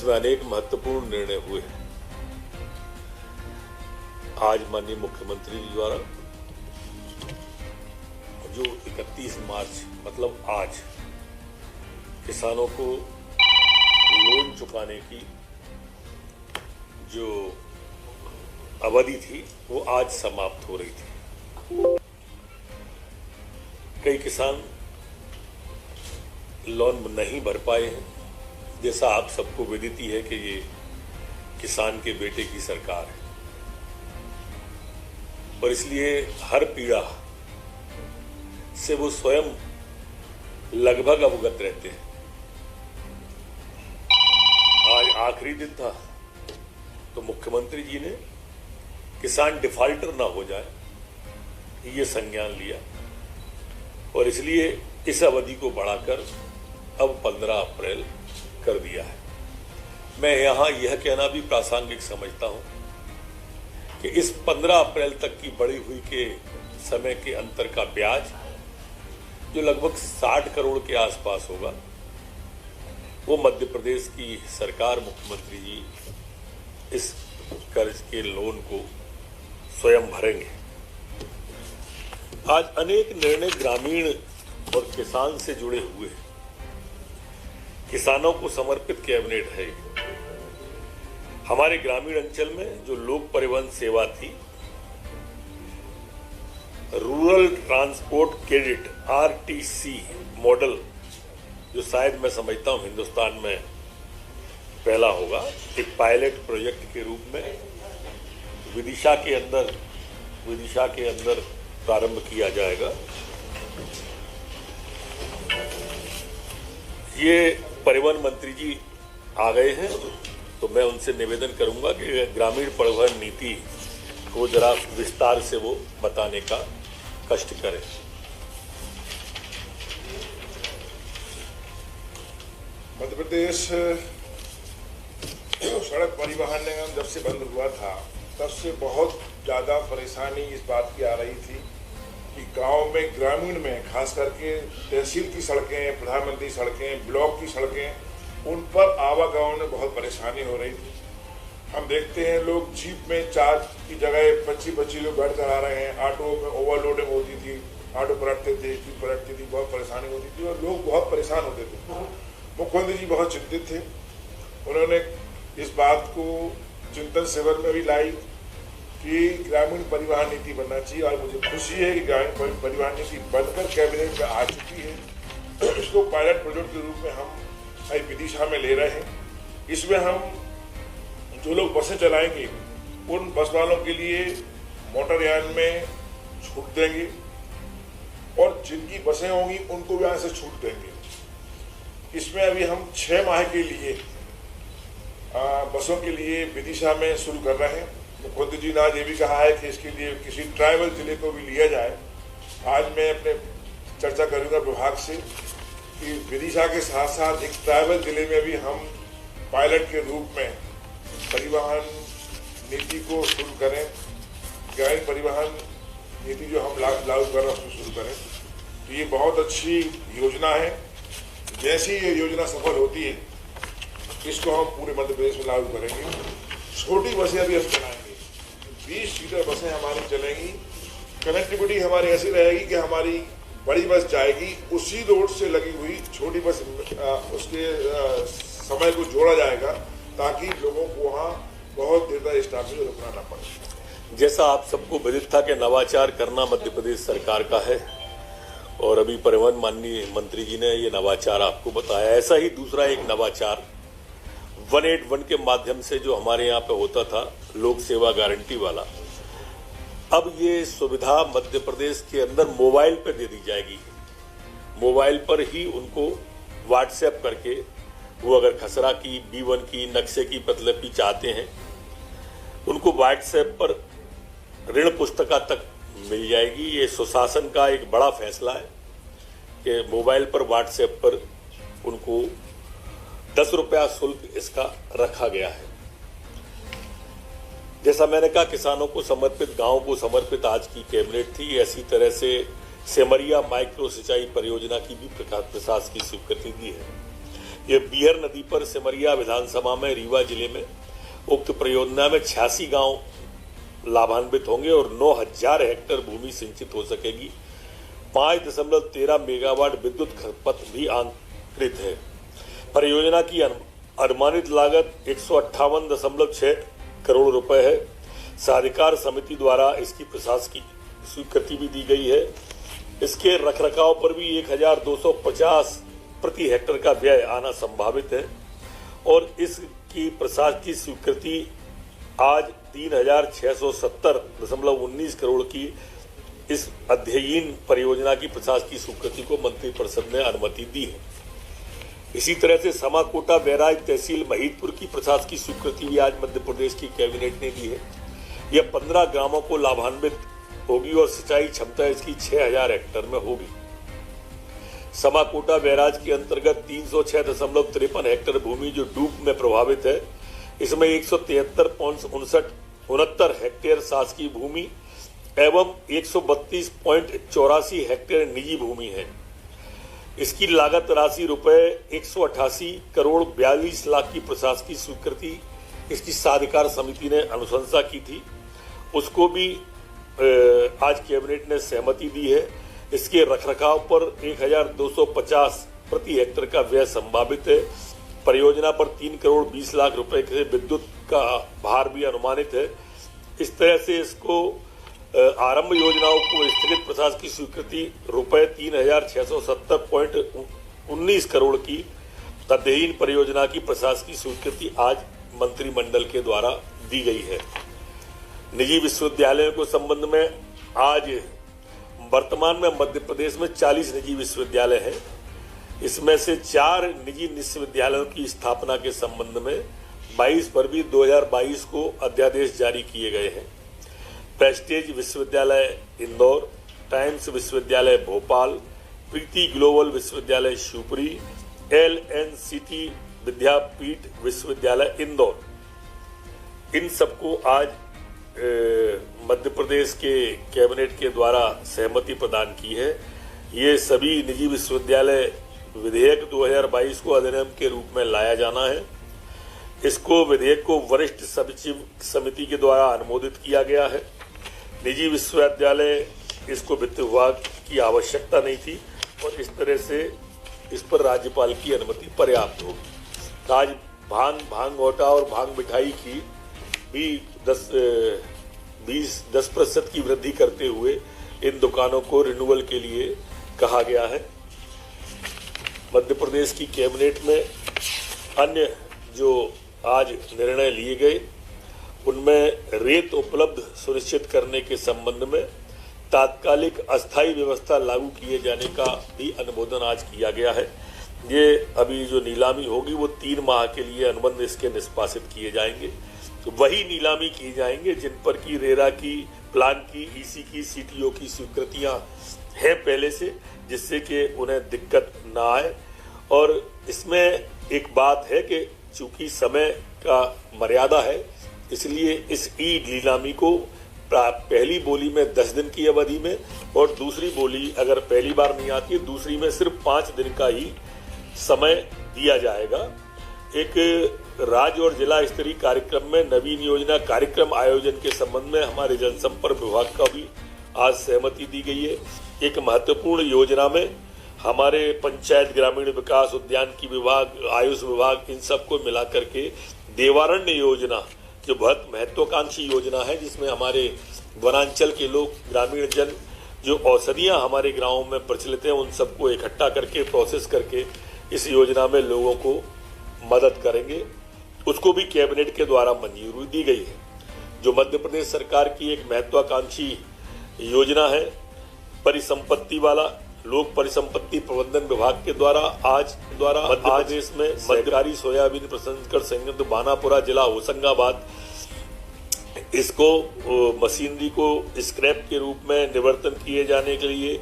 इसमें अनेक महत्वपूर्ण निर्णय हुए हैं। आज माननीय मुख्यमंत्री जी द्वारा जो 31 मार्च मतलब आज किसानों को लोन चुकाने की जो अवधि थी वो आज समाप्त हो रही थी। कई किसान लोन नहीं भर पाए हैं। जैसा आप सबको विदित ही है कि ये किसान के बेटे की सरकार है और इसलिए हर पीड़ा से वो स्वयं लगभग अवगत रहते हैं। आज आखिरी दिन था तो मुख्यमंत्री जी ने किसान डिफॉल्टर ना हो जाए ये संज्ञान लिया और इसलिए इस अवधि को बढ़ाकर अब 15 अप्रैल कर दिया है। मैं यहां यह कहना भी प्रासंगिक समझता हूं कि इस 15 अप्रैल तक की बढ़ी हुई के समय के अंतर का ब्याज जो लगभग 60 करोड़ के आसपास होगा वो मध्य प्रदेश की सरकार, मुख्यमंत्री जी इस कर्ज के लोन को स्वयं भरेंगे। आज अनेक निर्णय ग्रामीण और किसान से जुड़े हुए हैं। किसानों को समर्पित कैबिनेट है। हमारे ग्रामीण अंचल में जो लोक परिवहन सेवा थी, rural transport credit RTC model, जो शायद मैं समझता हूं हिंदुस्तान में पहला होगा, एक पायलट प्रोजेक्ट के रूप में विदिशा के अंदर प्रारंभ किया जाएगा। ये परिवहन मंत्री जी आ गए हैं तो मैं उनसे निवेदन करूंगा कि ग्रामीण परिवहन नीति को जरा विस्तार से वो बताने का कष्ट करें। मध्य प्रदेश सड़क परिवहन निगम जब से बंद हुआ था तब से बहुत ज़्यादा परेशानी इस बात की आ रही थी कि गांव में, ग्रामीण में, खास करके तहसील की सड़कें, प्रधानमंत्री सड़कें, ब्लॉक की सड़कें, उन पर आवागमन में बहुत परेशानी हो रही थी। हम देखते हैं लोग जीप में 4 की जगह 25 लोग बैठ कर आ रहे हैं। ऑटो में ओवरलोडिंग होती थी, ऑटो पलटते थे, जीप पलटती थी, बहुत परेशानी होती थी और लोग बहुत परेशान होते थे। मुख्यमंत्री जी बहुत चिंतित थे। उन्होंने इस बात को चिंतन शिविर में भी लाई कि ग्रामीण परिवहन नीति बनना चाहिए और मुझे खुशी है कि ग्रामीण परिवहन नीति बनकर कैबिनेट में आ चुकी है। इसको पायलट प्रोजेक्ट के रूप में हम विदिशा में ले रहे हैं। इसमें हम जो लोग बसें चलाएंगे उन बस वालों के लिए मोटरयान में छूट देंगे और जिनकी बसें होंगी उनको भी यहाँ से छूट देंगे। इसमें अभी हम 6 माह के लिए बसों के लिए विदिशा में शुरू कर रहे हैं। मुख्यमंत्री जी ने आज ये भी कहा है कि इसके लिए किसी ट्राइबल जिले को भी लिया जाए। आज मैं अपने चर्चा करूंगा विभाग से कि विदिशा के साथ साथ एक ट्राइबल जिले में भी हम पायलट के रूप में परिवहन नीति को शुरू करें। ग्रामीण परिवहन नीति जो हम लागू कर रहे हैं उसको शुरू करें। तो ये बहुत अच्छी योजना है। जैसी ये योजना सफल होती है इसको हम पूरे मध्य प्रदेश में लागू करेंगे। छोटी बसें अभी हम चलाएंगे, 20 सीटर बसें हमारी चलेंगी। कनेक्टिविटी हमारी ऐसी रहेगी कि हमारी बड़ी बस जाएगी, उसी रोड से लगी हुई छोटी बस उसके समय को जोड़ा जाएगा ताकि लोगों को वहाँ बहुत देर तक स्टाफ में रुकना ना पड़े। जैसा आप सबको विदित था कि नवाचार करना मध्य प्रदेश सरकार का है और अभी परिवहन माननीय मंत्री जी ने ये नवाचार आपको बताया। ऐसा ही दूसरा एक नवाचार 181 के माध्यम से जो हमारे यहाँ पे होता था, लोक सेवा गारंटी वाला, अब ये सुविधा मध्य प्रदेश के अंदर मोबाइल पे दे दी जाएगी। मोबाइल पर ही उनको व्हाट्सएप करके वो अगर खसरा की, B1 की, नक्शे की प्रतिलिपि चाहते हैं उनको व्हाट्सएप पर ऋण पुस्तिका तक मिल जाएगी। ये सुशासन का एक बड़ा फैसला है कि मोबाइल पर, व्हाट्सएप पर उनको 10 रुपया शुल्क इसका रखा गया है। जैसा मैंने कहा किसानों को समर्पित, गांव को समर्पित आज की कैबिनेट थी। ऐसी तरह से सेमरिया माइक्रो सिंचाई परियोजना की भी प्रशासन की स्वीकृति दी है। ये बीहर नदी पर सिमरिया विधानसभा में रीवा जिले में उक्त परियोजना में 86 गांव लाभान्वित होंगे और 9000 हेक्टेयर भूमि सिंचित हो सकेगी। 5.13 मेगावाट विद्युत खपत भी आंकित है। परियोजना की अनुमानित लागत 158.6 करोड़ रुपए है। साधिकार समिति द्वारा इसकी प्रशासकीय स्वीकृति भी दी गई है। इसके रखरखाव पर भी 1250 प्रति हेक्टेयर का व्यय आना संभावित है और इसकी प्रशासकीय स्वीकृति आज 3670.19 करोड़ की इस अध्ययन परियोजना की प्रशासकीय स्वीकृति को मंत्रिपरिषद ने अनुमति दी है। इसी तरह से समाकोटा बैराज तहसील महिदपुर की प्रशासकीय स्वीकृति भी आज मध्य प्रदेश की कैबिनेट ने दी है। यह 15 ग्रामों को लाभान्वित होगी और सिंचाई क्षमता इसकी 6000 हेक्टेयर में होगी। समाकोटा बैराज के अंतर्गत 306.53 हेक्टेयर भूमि जो डूब में प्रभावित है, इसमें 173.69 हेक्टेयर शासकीय भूमि एवं 132.84 हेक्टेयर निजी भूमि है। इसकी लागत राशि रुपए 188 करोड़ 42 लाख की प्रशासकीय स्वीकृति इसकी साधिकार समिति ने अनुशंसा की थी, उसको भी आज कैबिनेट ने सहमति दी है। इसके रखरखाव पर 1250 प्रति हेक्टेयर का व्यय संभावित है। परियोजना पर 3 करोड़ 20 लाख रुपए के विद्युत का भार भी अनुमानित है। इस तरह से इसको आरंभ योजनाओं को स्थगित प्रशासकीय की स्वीकृति रुपए 3670.19 करोड़ की अध्ययन परियोजना की प्रशासकीय स्वीकृति आज मंत्रिमंडल के द्वारा दी गई है। निजी विश्वविद्यालयों के संबंध में आज वर्तमान में मध्य प्रदेश में 40 निजी विश्वविद्यालय हैं। इसमें से 4 निजी विश्वविद्यालयों की स्थापना के संबंध में 22 फरवरी 2022 को अध्यादेश जारी किए गए हैं। प्रेस्टीज विश्वविद्यालय इंदौर, टाइम्स विश्वविद्यालय भोपाल, प्रीति ग्लोबल विश्वविद्यालय शिवपुरी, LNCT विद्यापीठ विश्वविद्यालय इंदौर, इन सबको आज मध्य प्रदेश के कैबिनेट के द्वारा सहमति प्रदान की है। ये सभी निजी विश्वविद्यालय विधेयक 2022 को अधिनियम के रूप में लाया जाना है। इसको विधेयक को वरिष्ठ सचिव समिति के द्वारा अनुमोदित किया गया है। निजी विश्वविद्यालय इसको वित्त विभाग की आवश्यकता नहीं थी और इस तरह से इस पर राज्यपाल की अनुमति पर्याप्त होगी। आज भांग घोटा और भांग मिठाई की भी 10% की वृद्धि करते हुए इन दुकानों को रिन्यूअल के लिए कहा गया है। मध्य प्रदेश की कैबिनेट में अन्य जो आज निर्णय लिए गए उनमें रेत उपलब्ध सुनिश्चित करने के संबंध में तात्कालिक अस्थायी व्यवस्था लागू किए जाने का भी अनुमोदन आज किया गया है। ये अभी जो नीलामी होगी वो 3 माह के लिए अनुबंध इसके निष्पादित किए जाएंगे। तो वही नीलामी की जाएंगे जिन पर की रेरा की, प्लान की, ईसी की, सीटीओ की स्वीकृतियां हैं पहले से, जिससे कि उन्हें दिक्कत ना आए। और इसमें एक बात है कि चूंकि समय का मर्यादा है, इसलिए इस ई नीलामी को पहली बोली में 10 दिन की अवधि में और दूसरी बोली अगर पहली बार नहीं आती है, दूसरी में सिर्फ 5 दिन का ही समय दिया जाएगा। एक राज्य और जिला स्तरीय कार्यक्रम में नवीन योजना कार्यक्रम आयोजन के संबंध में हमारे जनसंपर्क विभाग का भी आज सहमति दी गई है। एक महत्वपूर्ण योजना में हमारे पंचायत, ग्रामीण विकास, उद्यानिकी विभाग, आयुष विभाग, इन सबको मिलाकर के देवारण्य योजना जो बहुत महत्वाकांक्षी योजना है, जिसमें हमारे वनांचल के लोग, ग्रामीण जन, जो औषधियां हमारे गांवों में प्रचलित हैं, उन सबको इकट्ठा करके प्रोसेस करके इस योजना में लोगों को मदद करेंगे। उसको भी कैबिनेट के द्वारा मंजूरी दी गई है। जो मध्य प्रदेश सरकार की एक महत्वाकांक्षी योजना है, परिसंपत्ति वाला, लोक परिसंपत्ति प्रबंधन विभाग के द्वारा आज मध्य प्रदेश में सरकारी सोयाबीन प्रसंस्करण संयंत्र बानापुरा, जिला होशंगाबाद, इसको मशीनरी को स्क्रैप के रूप में निवर्तन किए जाने के लिए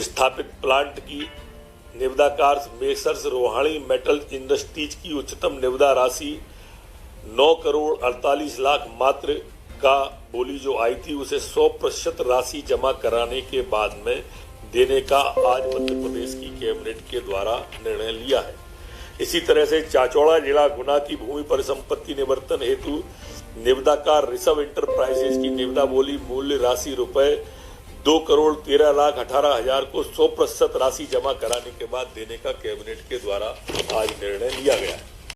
स्थापित प्लांट की निविदाकार मेसर्स रोहाणी मेटल इंडस्ट्रीज की उच्चतम निविदा राशि 9 करोड़ 48 लाख मात्र का बोली जो आई थी, उसे 100% राशि जमा कराने के बाद में देने का आज मध्य प्रदेश की कैबिनेट के द्वारा निर्णय लिया है। इसी तरह से चाचौड़ा जिला गुना की भूमि परिसंपत्ति निवर्तन हेतु निविदाकार ऋषभ इंटरप्राइजेज की निविदा बोली मूल्य राशि रुपए 2,13,18,000 को 100% राशि जमा कराने के बाद देने का कैबिनेट के द्वारा आज निर्णय लिया गया है।